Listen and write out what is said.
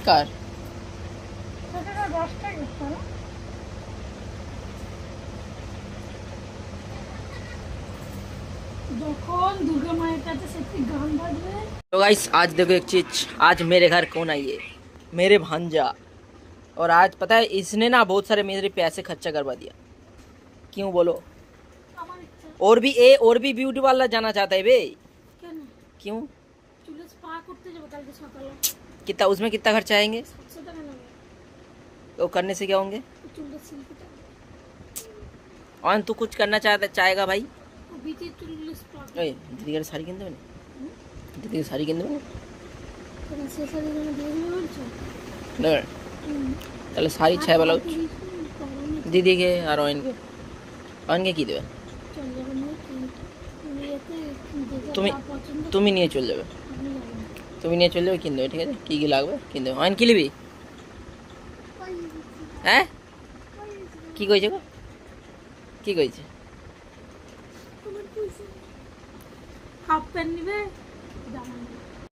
কার? तो गाइस आज देखो एक चीज, आज मेरे घर कौन आई है? मेरे भांजा। और आज पता है इसने ना बहुत सारे मेरे पैसे खर्चा करवा दिया। क्यों बोलो? और भी ब्यूटी पार्लर जाना चाहता है बे। क्यों? कितना उसमें कितना खर्चा आएंगे? तो करने से क्या होंगे? और तू कुछ करना चाहेगा भाई? दीदी का साड़ी किन देबे? दीदी साड़ी किन देबे? তাহলে শাড়ি ছাই ব্লাউজ দিদিকে আর অয়নকে কি দেবে? তুমি নিয়ে চলে যাবে, কিন দেবে। ঠিক আছে, কি কি লাগবে কিন দেবে। অয়ন কি নিবি? হ্যাঁ কি কইছে গো? কি কইছে? হাফ প্যান্ট নিবে।